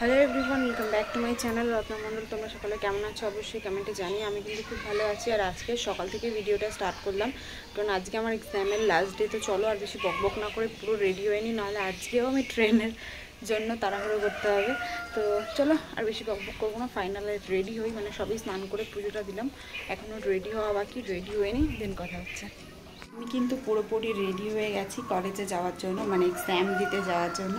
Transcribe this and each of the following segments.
Hello everyone, welcome back to my channel Ratna Mondal. তোমরা সকলে কেমন আছো অবশ্যই কমেন্টে জানি। আমি কিন্তু খুব ভালো আছি। আর আজকে সকাল থেকে ভিডিওটা স্টার্ট করলাম, কারণ আজকে আমার এক্সামের লাস্ট ডে। তো চলো আর বেশি বকবক না করে পুরো রেডি হয়ে নিই, নাহলে আজকেও আমি ট্রেনের জন্য তাড়াহুড়ো করতে হবে। তো চলো আর বেশি বকবক করবো না, ফাইনালে রেডি হই। মানে সবই স্নান করে পুজোটা দিলাম, এখনও রেডি হওয়া বাকি। রেডি হয়ে নিই, দেন কথা হচ্ছে। আমি কিন্তু পুরোপুরি রেডি হয়ে গেছি কলেজে যাওয়ার জন্য, মানে এক্সাম দিতে যাওয়ার জন্য।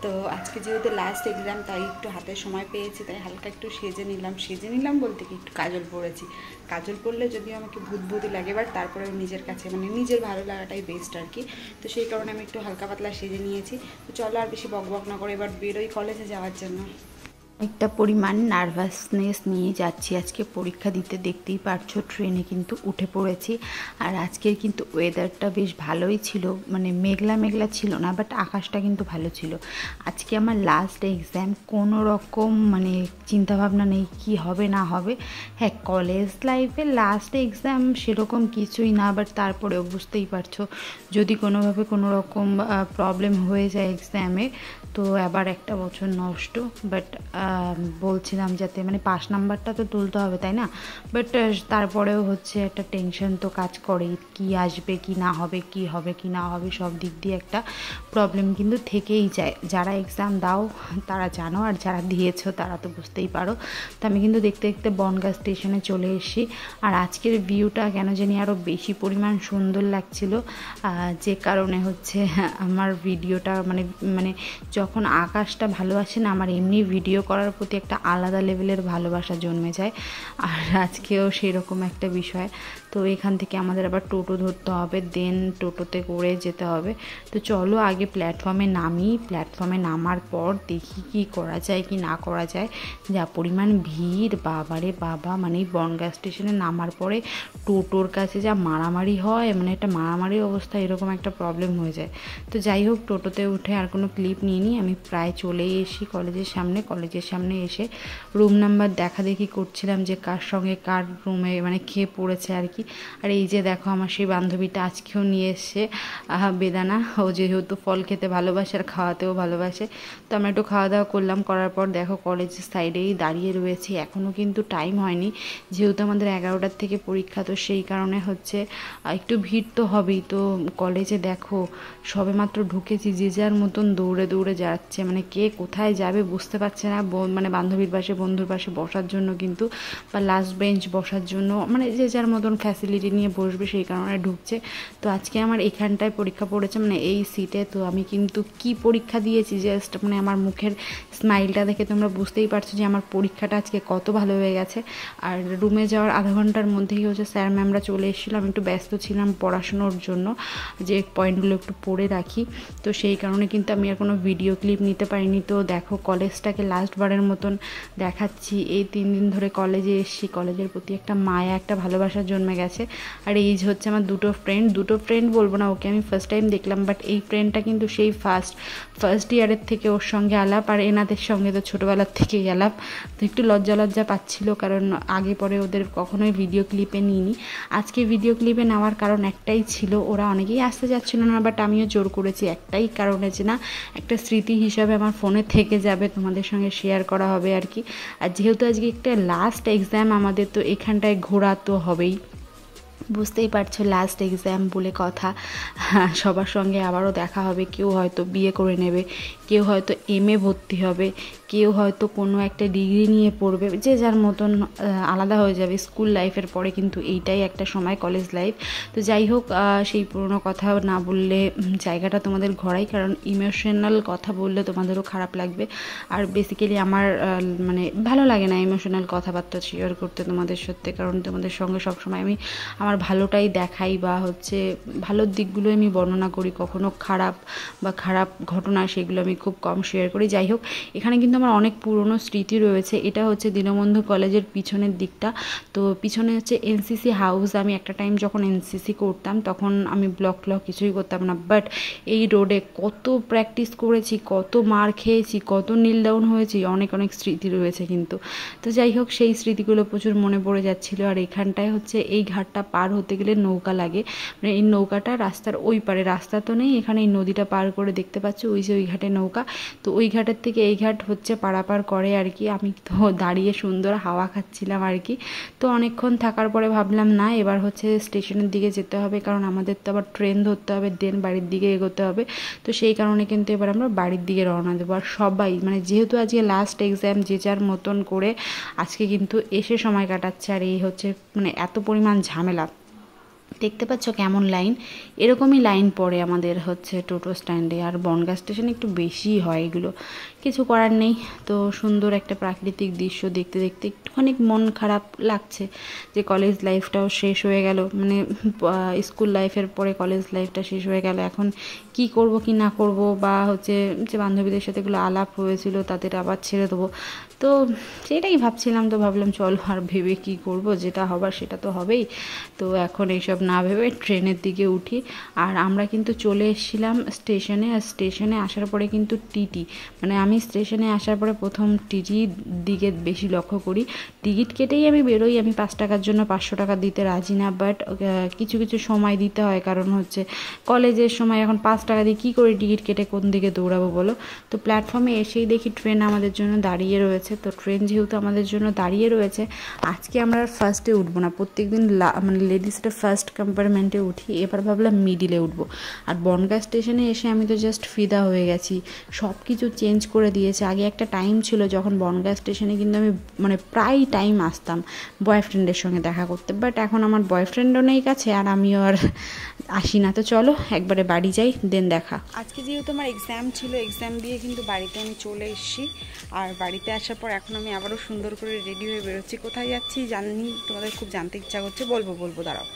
তো আজকে যেহেতু লাস্ট এক্সাম, তাই একটু হাতে সময় পেয়েছি, তাই হালকা একটু সেজে নিলাম বলতে কি একটু কাজল পরেছি। কাজল পরলে যদিও আমাকে ভূতভূতি লাগে, বাট তারপরেও নিজের কাছে মানে নিজের ভালো লাগাটাই বেস্ট আর কি। তো সেই কারণে আমি একটু হালকা পাতলা সেজে নিয়েছি। তো চলো আর বেশি বকবক না করে এবার বেরোই কলেজে যাওয়ার জন্য। একটা পরিমাণ নার্ভাসনেস নিয়ে যাচ্ছি আজকে পরীক্ষা দিতে। দেখতেই পারছো ট্রেনে কিন্তু উঠে পড়েছি। আর আজকের কিন্তু ওয়েদারটা বেশ ভালোই ছিল, মানে মেঘলা মেঘলা ছিল না, বাট আকাশটা কিন্তু ভালো ছিল। আজকে আমার লাস্ট এক্সাম, কোনো রকম মানে চিন্তাভাবনা নেই কি হবে না হবে। হ্যাঁ, কলেজ লাইফের লাস্ট এক্সাম সেরকম কিছুই না, বাট তারপরেও বুঝতেই পারছো যদি কোনোভাবে কোনো রকম প্রবলেম হয়ে যায় এক্সামে, তো আবার একটা বছর নষ্ট। বাট বলছিলাম যাতে মানে পাস নাম্বারটা তো তুলতে হবে, তাই না? বাট তারপরেও হচ্ছে একটা টেনশন তো কাজ করে, কি আসবে কি না হবে, কি হবে কি না হবে, সব দিক দিয়ে একটা প্রবলেম কিন্তু থেকেই যায়। যারা এক্সাম দাও তারা জানো, আর যারা দিয়েছো তারা তো বুঝতেই পারো। তো আমি কিন্তু দেখতে দেখতে বনগাঁ স্টেশনে চলে এসেছি। আর আজকের ভিউটা কেন জানি আরও বেশি পরিমাণ সুন্দর লাগছিল, যে কারণে হচ্ছে আমার ভিডিওটা মানে মানে যখন আকাশটা ভালো আসে না, আমার এমনি ভিডিও করার প্রতি একটা আলাদা লেভেলের ভালোবাসা জন্মে যায়। আর আজকেও সেরকম একটা বিষয়। তো এখান থেকে আমাদের আবার টোটো ধরতে হবে, দেন টোটোতে করে যেতে হবে। তো চলো আগে প্ল্যাটফর্মে নামি, প্ল্যাটফর্মে নামার পর দেখি কি করা যায় কি না করা যায়। যা পরিমাণ ভিড়, বাবারে বাবা, মানে বনগাঁ স্টেশনে নামার পরে টোটোর কাছে যা মারামারি হয়, মানে একটা মারামারি অবস্থা, এরকম একটা প্রবলেম হয়ে যায়। তো যাই হোক, টোটোতে উঠে আর কোনো ক্লিপ নিয়ে নিই, আমি প্রায় চলেই এসি কলেজের সামনে। কলেজের সামনে এসে রুম নাম্বার দেখা দেখি করছিলাম যে কার সঙ্গে কার রুমে মানে খেয়ে পড়েছে আর কি। আর এই যে দেখো আমার সেই বান্ধবীটা আজকেও নিয়ে এসছে বেদানা। ও যেহেতু ফল খেতে ভালোবাসে আর খাওয়াতেও ভালোবাসে, তো আমরা একটু খাওয়া দাওয়া করলাম। করার পর দেখো কলেজের সাইডেই দাঁড়িয়ে রয়েছি, এখনও কিন্তু টাইম হয়নি, যেহেতু আমাদের 11টার থেকে পরীক্ষা। তো সেই কারণে হচ্ছে একটু ভিড় তো হবেই। তো কলেজে দেখো সবে মাত্র ঢুকেছি, যে যার মতন দৌড়ে দৌড়ে যাচ্ছে, মানে কে কোথায় যাবে বুঝতে পারছে না। মানে বান্ধবীর পাশে বন্ধুর পাশে বসার জন্য কিন্তু, বা লাস্ট বেঞ্চ বসার জন্য, মানে যে যার মতন ফ্যাসিলিটি নিয়ে বসবে সেই কারণে ঢুকছে। তো আজকে আমার এখানটায় পরীক্ষা পড়েছে, মানে এই সিটে। তো আমি কিন্তু কি পরীক্ষা দিয়েছি, জাস্ট মানে আমার মুখের স্মাইলটা দেখে তোমরা বুঝতেই পারছো যে আমার পরীক্ষাটা আজকে কত ভালো হয়ে গেছে। আর রুমে যাওয়ার আধা ঘন্টার মধ্যেই হচ্ছে স্যার ম্যামরা চলে এসেছিলো। আমি একটু ব্যস্ত ছিলাম পড়াশুনোর জন্য, যে পয়েন্টগুলো একটু পড়ে রাখি। তো সেই কারণে কিন্তু আমি আর কোনো ভিডিও ক্লিপ নিতে পারিনি। তো দেখো কলেজটাকে লাস্টবারের মতন দেখাচ্ছি। এই 3 দিন ধরে কলেজে এসেছি, কলেজের প্রতি একটা মায়া, একটা ভালোবাসা জন্মে গেছে। আর এই যে হচ্ছে আমার দুটো ফ্রেন্ড বলবো না, ওকে আমি ফার্স্ট টাইম দেখলাম, বাট এই ফ্রেন্ডটা কিন্তু সেই ফার্স্ট ইয়ারের থেকে ওর সঙ্গে আলাপ, আর এনাদের সঙ্গে তো ছোটোবেলার থেকেই আলাপ। তো একটু লজ্জা পাচ্ছিল, কারণ আগে পরে ওদের কখনোই ভিডিও ক্লিপে নিইনি। আজকে ভিডিও ক্লিপে নেওয়ার কারণ একটাই ছিল, ওরা অনেকেই আসতে যাচ্ছিল না, বাট আমিও জোর করেছি একটাই কারণে, যে না একটা স্মৃতি হিসাবে আমার ফোনে থেকে যাবে, তোমাদের সঙ্গে শেয়ার করা হবে আর কি। আর যেহেতু আজকে একটা লাস্ট এক্সাম আমাদের, তো এখানটায় ঘোরা তো হবেই। বুঝতেই পারছো লাস্ট এক্সাম বলে কথা, সবার সঙ্গে আবারও দেখা হবে। কেউ হয়তো বিয়ে করে নেবে, কেউ হয়তো MA ভর্তি হবে, কেউ হয়তো কোনো একটা ডিগ্রি নিয়ে পড়বে, যে যার মতন আলাদা হয়ে যাবে। স্কুল লাইফের পরে কিন্তু এইটাই একটা সময়, কলেজ লাইফ। তো যাই হোক, সেই পুরনো কথা না বললে জায়গাটা তোমাদের ঘোরাই, কারণ ইমোশনাল কথা বললে তোমাদেরও খারাপ লাগবে। আর বেসিক্যালি আমার মানে ভালো লাগে না ইমোশনাল কথাবার্তা শেয়ার করতে তোমাদের সাথে, কারণ তোমাদের সঙ্গে সবসময় আমি আমার ভালোটাই দেখাই, বা হচ্ছে ভালোর দিকগুলো আমি বর্ণনা করি। কখনো খারাপ ঘটনা সেগুলো আমি খুব কম শেয়ার করি। যাই হোক, এখানে কিন্তু আমার অনেক পুরনো স্মৃতি রয়েছে। এটা হচ্ছে দীনবন্ধু কলেজের পিছনের দিকটা। তো পিছনে হচ্ছে NCC হাউস। আমি একটা টাইম যখন NCC করতাম তখন আমি ব্লক কিছুই করতাম না, বাট এই রোডে কত প্র্যাকটিস করেছি, কত মার খেয়েছি, কত নীল ডাউন হয়েছি, অনেক স্মৃতি রয়েছে কিন্তু। তো যাই হোক, সেই স্মৃতিগুলো প্রচুর মনে পড়ে যাচ্ছিলো। আর এখানটায় হচ্ছে এই ঘাটটা পার হতে গেলে নৌকা লাগে, মানে এই নৌকাটা রাস্তার ওই পারে, রাস্তা তো নেই এখানে, এই নদীটা পার করে দেখতে পাচ্ছ ওই যে ওই ঘাটে নৌকা নৌকা, তো ওই ঘাটের থেকে এই ঘাট হচ্ছে পারাপার করে আর কি। আমি তো দাঁড়িয়ে সুন্দর হাওয়া খাচ্ছিলাম আর কি। তো অনেকক্ষণ থাকার পরে ভাবলাম না, এবার হচ্ছে স্টেশনের দিকে যেতে হবে, কারণ আমাদের তো আবার ট্রেন ধরতে হবে, দেন বাড়ির দিকে এগোতে হবে। তো সেই কারণে কিন্তু এবার আমরা বাড়ির দিকে রওনা দেবো। আর সবাই মানে যেহেতু আজকে লাস্ট এক্সাম, যে যার মতন করে আজকে কিন্তু এসে সময় কাটাচ্ছে। আর এই হচ্ছে মানে এত পরিমাণ ঝামেলা, দেখতে পাচ্ছ কেমন লাইন, এরকমই লাইন পড়ে আমাদের হচ্ছে টোটো স্ট্যান্ডে। আর বনগাঁ স্টেশনে একটু বেশি হয় এগুলো, কিছু করার নেই। তো সুন্দর একটা প্রাকৃতিক দৃশ্য দেখতে দেখতে একটুখানি মন খারাপ লাগছে যে কলেজ লাইফটাও শেষ হয়ে গেল, মানে স্কুল লাইফের পরে কলেজ লাইফটা শেষ হয়ে গেল। এখন কি করব কি না করব, বা হচ্ছে যে বান্ধবীদের সাথে এগুলো আলাপ হয়েছিল তাদের আবার ছেড়ে দেবো, তো সেটাই ভাবছিলাম। তো ভাবলাম চলো আর ভেবে কি করব, যেটা হবার সেটা তো হবেই। তো এখন এইসব না ভেবে ট্রেনের দিকে উঠি। আর আমরা কিন্তু চলে এসেছিলাম স্টেশনে। আর স্টেশনে আসার পরে কিন্তু টিটি, মানে আমি স্টেশনে আসার পরে প্রথম টিটির দিকে বেশি লক্ষ্য করি। টিকিট কেটেই আমি বেরোই, আমি 5 টাকার জন্য 500 টাকা দিতে রাজি না, বাট কিছু কিছু সময় দিতে হয়, কারণ হচ্ছে কলেজের সময় এখন 5 টাকা দিয়ে কী করে টিকিট কেটে কোন দিকে দৌড়াবো বলো। তো প্ল্যাটফর্মে এসেই দেখি ট্রেন আমাদের জন্য দাঁড়িয়ে রয়েছে। তো ট্রেন যেহেতু আমাদের জন্য দাঁড়িয়ে রয়েছে, আজকে আমরা ফার্স্টে উঠবো না, প্রত্যেকদিন মানে লেডিসটা ফার্স্ট কম্পার্টমেন্টে উঠি, এবার ভাবলাম মিডিলে উঠবো। আর বনগাঁ স্টেশনে এসে আমি তো জাস্ট ফিদা হয়ে গেছি, সব কিছু চেঞ্জ করে দিয়েছে। আগে একটা টাইম ছিল যখন বনগাঁ স্টেশনে কিন্তু আমি মানে প্রায় টাইম আসতাম বয়ফ্রেন্ডের সঙ্গে দেখা করতে, বাট এখন আমার বয়ফ্রেন্ডও নেই কাছে, আর আমিও আর আসি না। তো চলো একবারে বাড়ি যাই, দেন দেখা। আজকে যেহেতু আমার এক্সাম ছিল, এক্সাম দিয়ে কিন্তু বাড়িতে আমি চলে এসেছি। আর বাড়িতে আসার পর এখন আমি আবারও সুন্দর করে রেডি হয়ে বেরোচ্ছি। কোথায় যাচ্ছি জানি, তোমাদের খুব জানতে ইচ্ছা করছে, বলবো দাঁড়াও।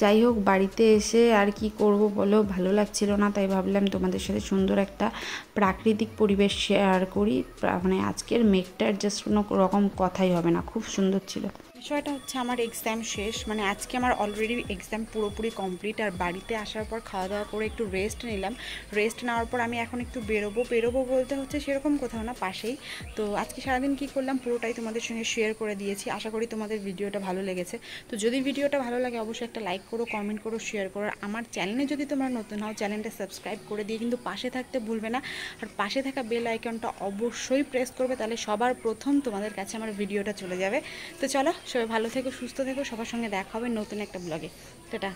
যাই হোক, বাড়িতে এসে আর কি করব বলো, ভালো লাগছিল না, তাই ভাবলাম তোমাদের সাথে সুন্দর একটা প্রাকৃতিক পরিবেশ শেয়ার করি। মানে আজকের মেঘটার জাস্ট কোনো রকম কথাই হবে না, খুব সুন্দর ছিল। বিষয়টা হচ্ছে আমার এক্সাম শেষ, মানে আজকে আমার অলরেডি এক্সাম পুরোপুরি কমপ্লিট। আর বাড়িতে আসার পর খাওয়া দাওয়া করে একটু রেস্ট নিলাম। রেস্ট নেওয়ার পর আমি এখন একটু বেরোবো বলতে হচ্ছে সেরকম কোথাও না, পাশেই। তো আজকে সারাদিন কী করলাম পুরোটাই তোমাদের সঙ্গে শেয়ার করে দিয়েছি। আশা করি তোমাদের ভিডিওটা ভালো লেগেছে। তো যদি ভিডিওটা ভালো লাগে অবশ্যই একটা লাইক করো, কমেন্ট করো, শেয়ার করো। আমার চ্যানেলে যদি তোমরা নতুন হও চ্যানেলটা সাবস্ক্রাইব করে দিয়ে কিন্তু পাশে থাকতে ভুলবে না। আর পাশে থাকা বেল আইকনটা অবশ্যই প্রেস করবে, তাহলে সবার প্রথম তোমাদের কাছে আমার ভিডিওটা চলে যাবে। তো চলো, সবাই ভালো থেকো, সুস্থ থেকো, সবার সঙ্গে দেখা হবে নতুন একটা ব্লগে। টাটা।